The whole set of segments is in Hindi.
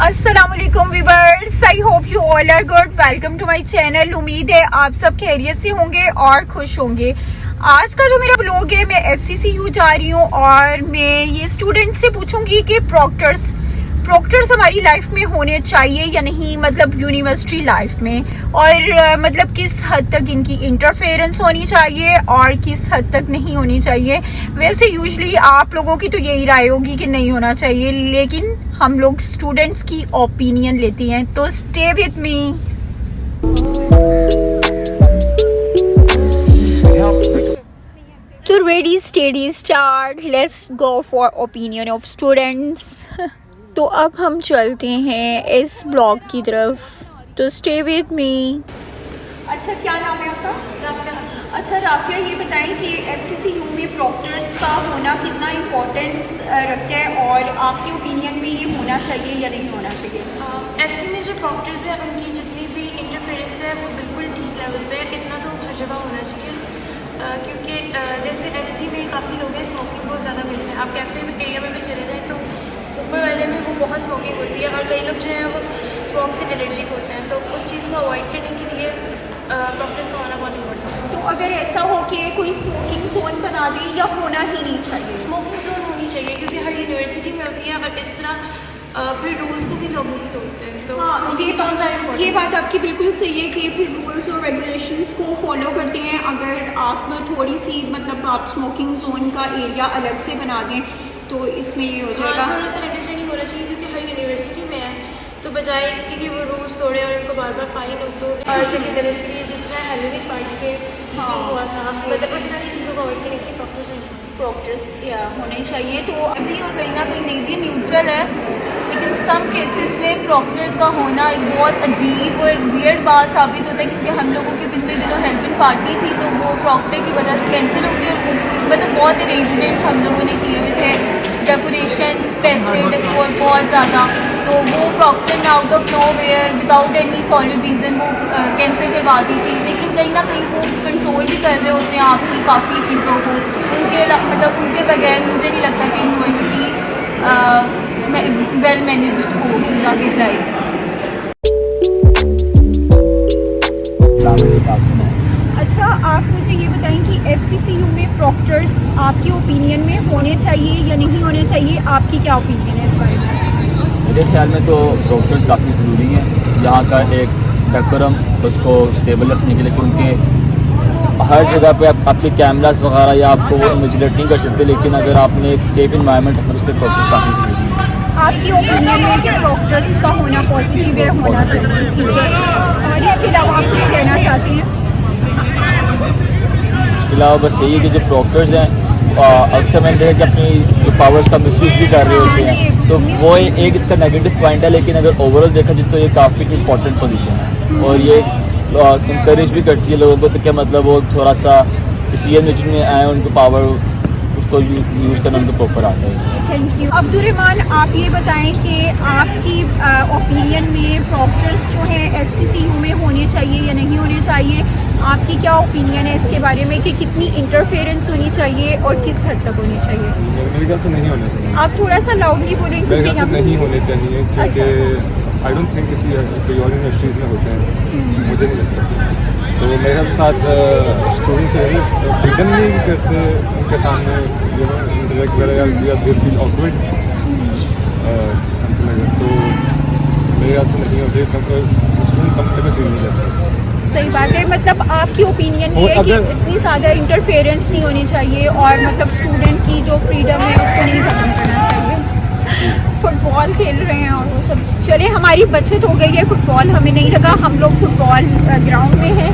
अस्सलामुअलैकुम viewers, I hope you all are good. Welcome to my channel. उम्मीद है आप सब खैरियत से होंगे और खुश होंगे। आज का जो मेरा ब्लॉग है, मैं FCCU जा रही हूँ और मैं ये स्टूडेंट से पूछूंगी कि प्रॉक्टर्स हमारी लाइफ में होने चाहिए या नहीं, मतलब यूनिवर्सिटी लाइफ में, और मतलब किस हद तक इनकी इंटरफेरेंस होनी चाहिए और किस हद तक नहीं होनी चाहिए। वैसे यूजुअली आप लोगों की तो यही राय होगी कि नहीं होना चाहिए, लेकिन हम लोग स्टूडेंट्स की ओपिनियन लेती हैं, तो स्टे विद मी। तो ready steady start, let's go for opinion of students. तो अब हम चलते हैं इस ब्लॉग की तरफ, तो स्टे विद मी। अच्छा, क्या नाम है आपका? राफिया। अच्छा राफिया, ये बताएं कि FCCU में प्रॉक्टर्स का होना कितना इम्पोर्टेंस रखता है और आपके ओपिनियन में ये होना चाहिए या नहीं होना चाहिए? FC में जो प्रॉक्टर्स है उनकी जितनी भी इंटरफेरेंस है वो बिल्कुल ठीक लेवल पे है। इतना तो हर जगह होना चाहिए, क्योंकि जैसे FC में काफ़ी लोग हैं स्मोकिंग बहुत ज़्यादा करते हैं। आप कैफ़े एरिया में भी चले जाएँ तो ऊपर वाले में वो बहुत स्मोकिंग होती है, और कई लोग जो हैं वो स्मोक से एलर्जिक होते हैं। तो उस चीज़ को अवॉइड करने के लिए प्रॉक्टर्स का होना बहुत इम्पोर्टेंट है। तो अगर ऐसा हो कि कोई स्मोकिंग जोन बना दे या होना ही नहीं चाहिए? स्मोकिंग जोन होनी चाहिए, क्योंकि हर यूनिवर्सिटी में होती है और इस तरह फिर रूल्स को भी लोग नहीं तोड़ते हैं। तो हाँ, ये बात आपकी बिल्कुल सही है कि फिर रूल्स और रेगुलेशंस को फॉलो करते हैं। अगर आप थोड़ी सी मतलब आप स्मोकिंग जोन का एरिया अलग से बना दें तो इसमें ये हो जाएगा। थोड़ा सा अंडरस्टैंडिंग होना चाहिए, क्योंकि हर यूनिवर्सिटी में है, तो बजाय इसके कि वो रूल्स तोड़े और उनको बार बार फाइन हो। तो और जो हिंदुस्तान के लिए जिस तरह हेलोवीन पार्टी के किसी हुआ था, मतलब उस तरह की चीज़ों को अवॉइड करने के लिए प्रॉक्टर्स होने चाहिए। तो अभी और कहीं ना कहीं नहीं भी न्यूट्रल है, लेकिन सम केसेस में प्रॉक्टर्स का होना एक बहुत अजीब और वियर्ड बात साबित होता है, क्योंकि हम लोगों की पिछले दिनों हेलोवीन पार्टी थी तो वो प्रॉक्टर की वजह से कैंसिल हो गई, और उसकी मतलब बहुत अरेंजमेंट्स हम लोगों ने किए हुए थे, डेकोरेशंस, पैसे, डेकोर बहुत ज़्यादा। तो वो प्रॉक्टर ने out of nowhere without any solid reason वो कैंसिल करवा दी थी। लेकिन कहीं ना कहीं वो कंट्रोल भी कर रहे होते हैं आपकी काफ़ी चीज़ों को, उनके बगैर मुझे नहीं लगता कि यूनिवर्सिटी वेल मैनेज्ड होगी या कहलाएगी। अच्छा, आप मुझे ये बताएं कि FCCU में प्रॉक्टर्स आपके ओपिनियन में होने चाहिए या नहीं होने चाहिए? आपकी क्या ओपिनियन है इस बारे में? मेरे ख्याल में तो प्रॉक्टर्स काफ़ी ज़रूरी हैं। यहाँ का एक डेकोरम उसको स्टेबल रखने के लिए, क्योंकि हर जगह पे आपके कैमरास वगैरह या आपको वो इन्विजिलेट नहीं कर सकते, लेकिन अगर आपने एक सेफ इन्वायरमेंट है उस पर प्रॉक्टर्स काफ़ी ज़रूरी है। आपकी ओपिनियन है कि प्रॉक्टर्स का होना पॉजिटिव है, होना चाहिए, ठीक है। और इसके अलावा आप कुछ कहना चाहते हैं? इसके अलावा बस यही है कि जो प्रॉक्टर्स हैं अक्सर मैंने देखा कि अपनी जो पावर्स का मिसयूज़ भी कर रहे होते हैं, तो वो एक इसका नेगेटिव पॉइंट है। लेकिन अगर ओवरऑल देखा जाए तो ये काफ़ी इंपॉर्टेंट पोजीशन है, और ये इंकरेज भी करती है लोगों को, तो क्या मतलब वो थोड़ा सा डिसीजन मेकिंग में आए, उनको पावर उसको यूज़ करना उनको प्रॉपर आता है। Thank you. अब्दुर्रहमान, आप ये बताएं कि आपकी ओपिनियन में प्रॉक्टर्स जो है FCCU में होने चाहिए या नहीं होने चाहिए? आपकी क्या ओपिनियन है इसके बारे में कि कितनी इंटरफेरेंस होनी चाहिए और किस हद तक होनी चाहिए? मेरे ख्याल से नहीं होने चाहिए। आप थोड़ा सा लाउडली बोलेंगे? मेरे ख्याल से नहीं होने चाहिए, क्योंकि आई डोंट थिंक किसी कोई और यूनिवर्सिटीज़ में होते हैं, मुझे नहीं लगता। तो मेरे साथ स्टूडेंट्स फ्रीडम नहीं करते उनके सामने इंटरेक्ट वगैरह, या they feel awkward something like that. तो मेरे ख्याल से नहीं होते, स्टूडेंट कंफर्टेबल फील नहीं करते। सही बात है। मतलब आपकी ओपिनियन ये है कि इतनी ज़्यादा इंटरफेरेंस नहीं होनी चाहिए, और मतलब स्टूडेंट की जो फ्रीडम है उसको नहीं खत्म करना चाहिए। फुटबॉल खेल रहे हैं और वो सब, चले हमारी बचत हो गई है, फुटबॉल हमें नहीं लगा, हम लोग फुटबॉल ग्राउंड में हैं।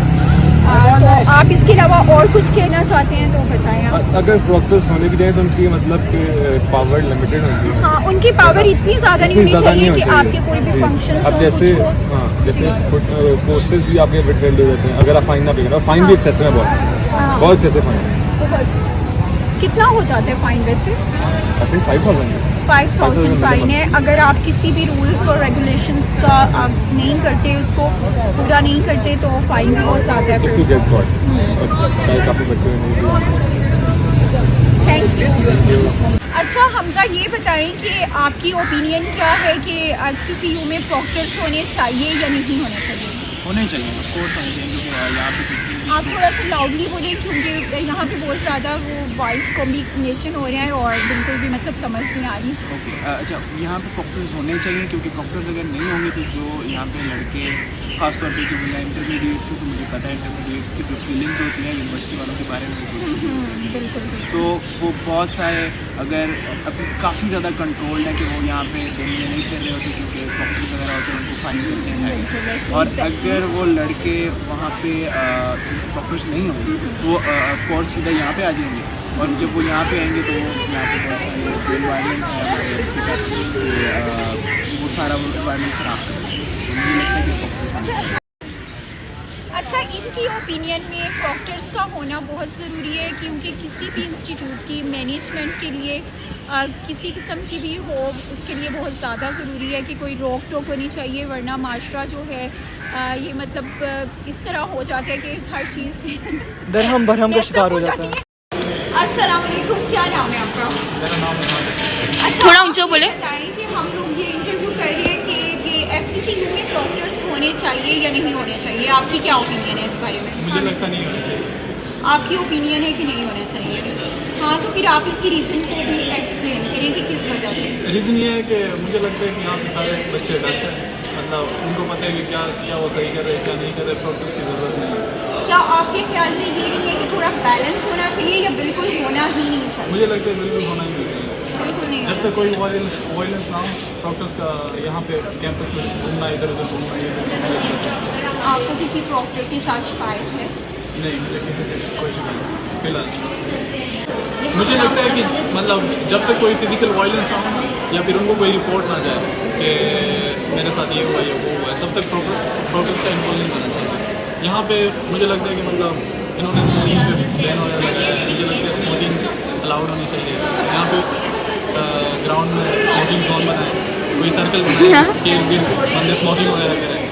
तो आप इसके अलावा और कुछ कहना चाहते हैं तो बताएं आप। अगर प्रॉक्टर्स होने की जाए तो उनकी मतलब कि पावर लिमिटेड होती है। हाँ, उनकी पावर इतनी ज़्यादा नहीं होनी चाहिए कि आपके कोई भी फंक्शन अब जैसे कोर्सेज भी आपके विड्रॉल ले जाते हैं, अगर आप फाइन ना पे करो, फाइन भी एक्सेसिव है, बहुत एक्सेसिव फाइन है। कितना हो जाता है फाइन वैसे? आई थिंक 5,000 फाइन है। अगर आप किसी भी रूल्स और रेगुलेशंस का आप नहीं करते, उसको पूरा नहीं करते, तो फाइन बहुत ज़्यादा है। काफ़ी बच्चे थैंक यू। अच्छा हमजा, ये बताएं कि आपकी ओपिनियन क्या है कि FCCU में प्रॉक्टर्स होने चाहिए या नहीं होने चाहिए? होने चाहिए, ऑफ कोर्स होने चाहिए, क्योंकि यहाँ पे आप थोड़ा सा लाउडली बोलें क्योंकि यहाँ पे बहुत ज़्यादा वो वॉइस कम्युनिकेशन हो रहा है और बिल्कुल भी मतलब समझ नहीं आ रही। ओके, अच्छा यहाँ पे प्रॉक्टर्स होने चाहिए, क्योंकि प्रॉक्टर्स अगर नहीं होंगे तो जो यहाँ पे लड़के खासतौर पे क्योंकि मैं इंटरमीडिएट्स हूँ तो मुझे पता है इंटरमीडिएट्स की जो फीलिंग्स होती हैं यूनिवर्सिटी वालों के बारे में बिल्कुल। तो वो बहुत सारे अगर अभी काफ़ी ज़्यादा कंट्रोल्ड है कि वो यहाँ पे दिल्ली में नहीं कर रहे होते क्योंकि प्रॉक्टर वगैरह होते हैं उनको फाइन करते हैं, और अगर वो लड़के वहाँ पे प्रॉक्टर्स नहीं होंगे तो ऑफकोर्स सीधा यहाँ पे आ जाएंगे, और जब वो यहाँ पे आएंगे तो वो यहाँ पे बहुत सारे इन्वायरमेंट है हमारे FC का, वो सारा वो इन्वायरमेंट खराब कर देंगे। तो मुझे लगता है कि प्रॉक्टर्स होने चाहिए। अच्छा, इनकी ओपिनियन में प्रॉक्टर्स का होना बहुत ज़रूरी है क्योंकि किसी भी इंस्टीट्यूट की मैनेजमेंट के लिए किसी किस्म की भी हो उसके लिए बहुत ज़्यादा ज़रूरी है कि कोई रोक टोक होनी चाहिए, वरना माशरा जो है ये मतलब इस तरह हो जाता है कि हर चीज़ दरहम बरहम का शिकार हो जाता है। अस्सलाम वालेकुम, क्या नाम है आपका? मेरा नाम है। अच्छा, थोड़ा ऊंचा बोले। बताएं कि हम लोग ये इंटरव्यू कर रहे हैं कि ये FCCU में प्रॉक्टर्स होने चाहिए या नहीं होने चाहिए, आपकी क्या ओपिनियन है इस बारे में? मुझे लगता नहीं होना चाहिए। आपकी ओपिनियन है कि नहीं होना चाहिए? हाँ, तो फिर आप इसकी रीज़न को भी एक्सप्लेन करें कि किस वजह से। रीज़न ये है कि मुझे लगता है कि यहाँ पे सारे बच्चे डच हैं, मतलब उनको पता है कि क्या क्या वो सही कर रहे हैं क्या नहीं कर रहे, प्रॉक्टर्स की ज़रूरत नहीं है। क्या आपके ख्याल में ये नहीं है कि थोड़ा बैलेंस होना चाहिए या बिल्कुल होना ही नहीं चाहिए? मुझे लगता है बिल्कुल होना ही नहीं चाहिए। बिल्कुल नहीं जब होना तक कोई चाहिए। वायलेंस ना हो, प्रॉक्टर्स का यहाँ पे कैंपस में घूमना इधर उधर घूमना ये आपको किसी प्रॉक्टर के साथ शिकायत है? नहीं, मुझे किसी से कोई शिकायत नहीं फिलहाल। मुझे लगता है कि मतलब जब तक कोई फिजिकल वायलेंस ना हो या फिर उनको कोई रिपोर्ट ना जाए कि मेरे साथ ये हुआ या वो हुआ है, तब तक प्रॉक्टर्स का इन्वॉल्व नहीं करना चाहिए। यहाँ पे मुझे लगता है कि मतलब इन्होंने स्मोकिंग पे बैन वगैरह लगाया है, मुझे लगता है स्मोकिंग अलाउड होनी चाहिए। यहाँ पे ग्राउंड में स्मोकिंग जोन बनाए, कोई सर्कल बनाए कि बंदे स्मोकिंग वगैरह करें,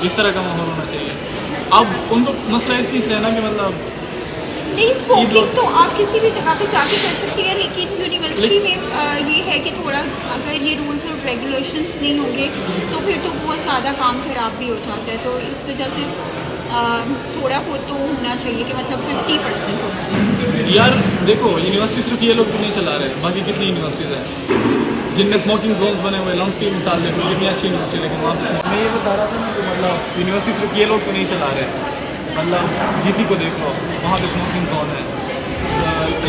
इस तरह का माहौल होना चाहिए। अब उनको मसला इस चीज़ से है ना कि मतलब नहीं, स्मोकिंग तो आप किसी भी जगह पे जाके कर सकती है, लेकिन यूनिवर्सिटी में ये है कि थोड़ा अगर ये रूल्स और रेगुलेशंस नहीं होंगे तो फिर तो बहुत ज़्यादा काम खराब भी हो जाता है। तो इस वजह से थोड़ा बहुत तो होना चाहिए कि मतलब 50% होना चाहिए। यार देखो, यूनिवर्सिटी सिर्फ ये लोग तो नहीं चला रहे, बाकी कितनी यूनिवर्सिटीज़ हैं जिनमें स्मोकिंग जोन्स बने हुए। लम्स की मिसाल देखो, कितनी अच्छी यूनिवर्सिटी, लेकिन वहाँ पर मैं ये बता रहा था ना कि मतलब यूनिवर्सिटी सिर्फ ये लोग तो नहीं चला रहे, मतलब GC को देख लो, वहाँ पे स्मोकिंग जोन है,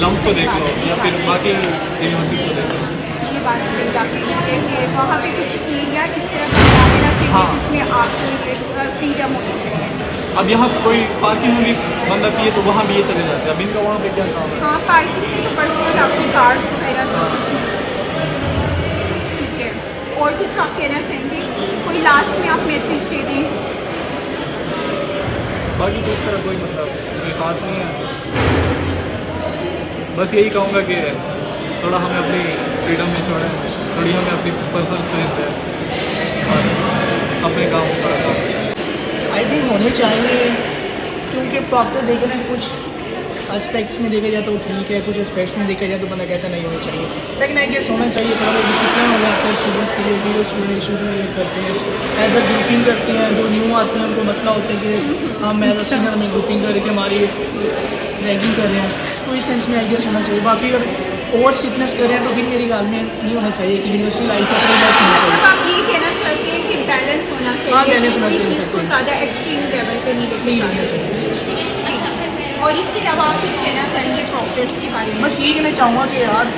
लम्स को देख लो या फिर बाकी यूनिवर्सिटी को देख लो। ये बात सही आपकी है कि वहाँ पे कुछ एरिया इस तरह का बना देना चाहिए हाँ। जिसमें आपको फ्रीडम होनी चाहिए। अब यहाँ कोई पार्किंग में भी बंदा पिए तो वहाँ भी ये चले जाते हैं। अब इनका वहाँ पे क्या काम है? हाँ, पार्किंग में तो पर्सनल आपकी कार्स वगैरह सब कुछ ठीक है। और कुछ आप कहना चाहेंगे? कोई लास्ट में आप मैसेज दे दें? बाकी तो इस तरह कोई मतलब कोई खास नहीं है, बस यही कहूँगा कि थोड़ा हमें अपनी फ्रीडम में छोड़ें, थोड़ी हमें अपनी पर्सनल स्पेस है और अपने काम को करें। आई थिंक होने चाहिए क्योंकि प्रॉक्टर देखे ना कुछ एस्पेक्ट्स में देखा जाए तो ठीक है, कुछ एस्पेक्ट्स में देखा जाए तो बंदा कहता नहीं होना चाहिए, लेकिन आई गेस होना चाहिए। थोड़ा बहुत डिसिप्लिन हो जाता है स्टूडेंट्स के लिए, जो स्टूडेंट करते हैं एज अ ग्रुपिंग करते हैं, जो न्यू आते हैं उनको मसला होता है कि हम एज अ सीनियर में ग्रुपिंग करके हमारी रैगिंग कर रहे हैं, तो इस सेंस में आई गेस होना चाहिए। बाकी अगर ओवर स्ट्रिक्टनेस करें तो फिर मेरी गाल में नहीं होना चाहिए कि यूनिवर्सिटी लाइफ में रिलैक्स होना चाहिए। आप ये कहना चाहते हैं कि बैलेंस होना चाहिए? हाँ, बैलेंस होना चाहिए, चीज़ को ज़्यादा एक्सट्रीम लेवल पे नहीं लेके जाना चाहिए। और इसके अलावा आप कुछ कहना चाहेंगे प्रॉक्टर्स के बारे में? बस यही कहना चाहूँगा कि यार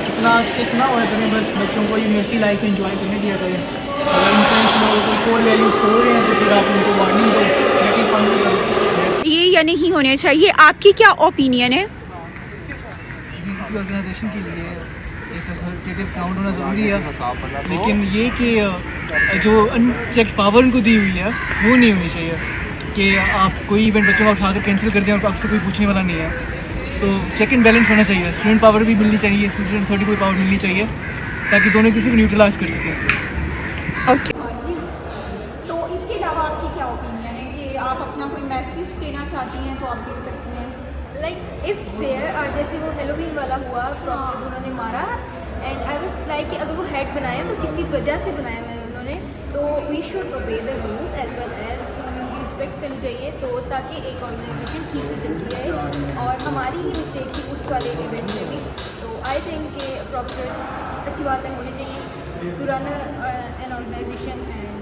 कितना हो करें, बस बच्चों को यूनिवर्सिटी लाइफ में इंजॉय करने दिया करें। अगर इन सेंस में कोई कोर वैल्यूज तोड़ रहे हैं तो फिर आप उनको वार्निंग दो, रेक्टिफाई करें। ये या नहीं होने चाहिए, आपकी क्या ओपिनियन है? किसी ऑर्गेनाइजेशन के लिए एक अथॉरिटेटिव ग्राउंड होना ज़रूरी है, लेकिन ये कि जो अनचेक पावर उनको दी हुई है वो नहीं होनी चाहिए कि आप कोई इवेंट बच्चों का उठाकर कैंसिल कर दें और आपसे कोई पूछने वाला नहीं है। तो चेक एंड बैलेंस होना चाहिए, स्टूडेंट पावर भी मिलनी चाहिए, स्टूडेंट अथॉरिटी को पावर मिलनी चाहिए ताकि दोनों किसी को न्यूट्रलाइज कर सकें। ओके, तो इसके अलावा आपकी क्या ओपिनियन है कि आप अपना कोई मैसेज देना चाहती हैं तो आप दे सकती हैं? लाइक इफ़ देयर जैसे वो हेलोवीन वाला हुआ प्रॉपर उन्होंने मारा एंड आई वाज लाइक कि अगर वो हेड बनाया तो किसी वजह से बनाया है उन्होंने, तो we should obey the rules as well as हमें उनकी रिस्पेक्ट करनी चाहिए, तो ताकि एक ऑर्गेनाइजेशन ठीक से चलती रहे। और हमारी ही मिस्टेक थी उस वाले इवेंट में भी, तो आई थिंक कि प्रॉक्टर्स अच्छी बात है होनी चाहिए to run an organization and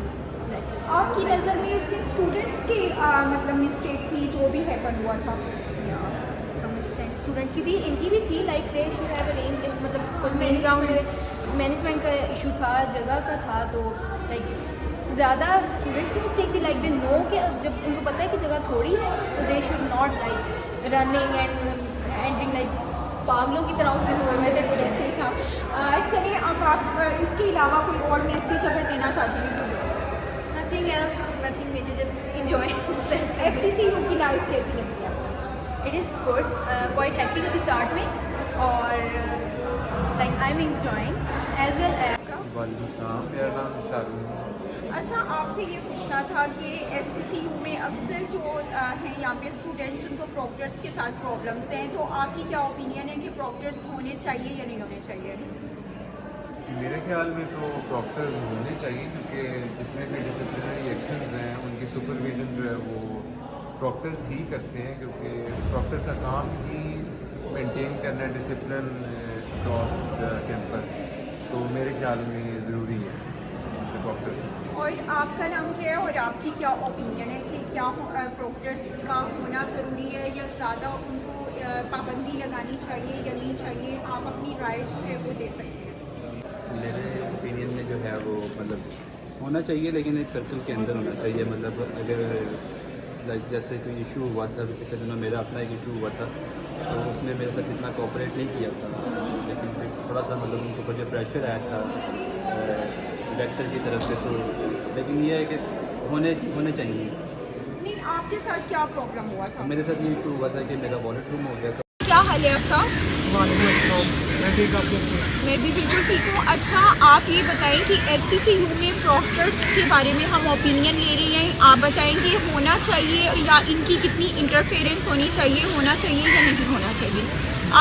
आपकी नज़र में उस दिन स्टूडेंट्स की मतलब मिस्टेक थी जो भी हैपन हुआ था? स्टूडेंट्स की थी, इनकी भी थी, like they should have arrange, मतलब मेन ग्राउंड मैनेजमेंट का इशू था, जगह का था, तो लाइक ज़्यादा स्टूडेंट्स की मिस्टेक थी। लाइक दे नो कि जब उनको पता है कि जगह थोड़ी है तो they should not like running and ending like पागलों की तरह उस दिन हुए हुए थे। बिल्कुल ऐसे ही था। चलिए अब आप इसके अलावा कोई और मैसेज अगर देना चाहती हैं तो? Nothing else, nothing major, just enjoy. FCCU की लाइफ कैसी लगी है? It is good, quite happy अभी स्टार्ट में, और like I am enjoying as well as. वालेकुम सलाम, मेरा नाम शाहरुख। अच्छा, आपसे ये पूछना था कि FCCU में अक्सर जो हैं यहाँ पे स्टूडेंट्स, उनको प्रॉक्टर्स के साथ प्रॉब्लम्स हैं, तो आपकी क्या ओपिनियन है कि प्रॉक्टर्स होने चाहिए या नहीं होने चाहिए? जी, मेरे ख्याल में तो प्रॉक्टर्स होने चाहिए, क्योंकि जितने भी डिसिप्लिनरी एक्शंस हैं उनकी सुपरविजन जो है वो प्रॉक्टर्स ही करते हैं, क्योंकि प्रॉक्टर्स का काम ही मेंटेन करना है डिसिप्लिन क्रॉस कैंपस। तो मेरे ख्याल में ज़रूरी है कि प्रॉक्टर्स। और आपका नाम क्या है और आपकी क्या ओपिनियन है कि क्या प्रॉक्टर्स का होना ज़रूरी है या ज़्यादा उनको पाबंदी लगानी चाहिए या नहीं चाहिए? आप अपनी राय जो है वो दे सकते हैं। मेरे ओपिनियन में जो है वो मतलब होना चाहिए, लेकिन एक सर्कल के अंदर होना चाहिए। मतलब अगर जैसे कोई इशू हुआ था पिछले दिनों, मेरा अपना एक इशू हुआ था, तो उसमें मेरे साथ इतना कोऑपरेट नहीं किया था, लेकिन फिर थोड़ा सा मतलब उनके ऊपर जो प्रेशर आया था डायरेक्टर की तरफ से, तो लेकिन ये है कि होने चाहिए। नहीं, आपके साथ क्या प्रॉब्लम हुआ था? मेरे साथ ये इशू हुआ था कि मेरा वॉलेट गुम हो गया था। क्या हाल है आपका? मैं ठीक, आप कैसे? मैं भी बिल्कुल ठीक हूँ। अच्छा, आप ये बताएं कि FCCU में प्रॉक्टर्स के बारे में हम ओपिनियन ले रहे हैं, आप बताएंगे होना चाहिए या इनकी कितनी इंटरफेरेंस होनी चाहिए, होना चाहिए या नहीं होना चाहिए?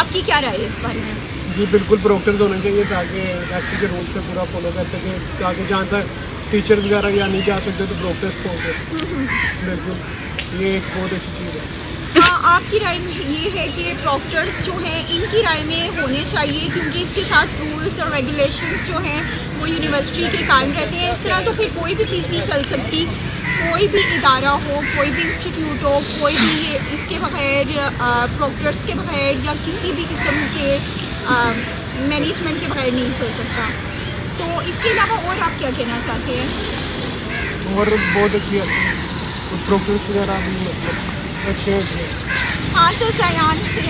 आपकी क्या राय है इस बारे में? जी बिल्कुल, प्रॉक्टर्स होने चाहिए ताकि FC के रूल्स पे पूरा फॉलो कर सकें, ताकि जहाँ तक टीचर वगैरह या नहीं जा सकते तो प्रॉक्टर्स पहुँचे। बिल्कुल, ये एक बहुत अच्छी चीज़ है। हाँ, आपकी राय में ये है कि प्रॉक्टर्स जो हैं इनकी राय में होने चाहिए, क्योंकि इसके साथ रूल्स और रेगुलेशंस जो हैं वो यूनिवर्सिटी के कायम रहते हैं। इस तरह तो फिर कोई भी चीज़ नहीं चल सकती, कोई भी इदारा हो, कोई भी इंस्टीट्यूट हो, कोई भी इसके बगैर प्रॉक्टर्स के बगैर या किसी भी किस्म के मैनेजमेंट के बगैर नहीं चल सकता। तो इसके अलावा और आप क्या कहना चाहते हैं? और बहुत अच्छी है, प्रॉक्टर्स वगैरह भी मतलब अच्छे हैं। हाँ, तो ज़यान से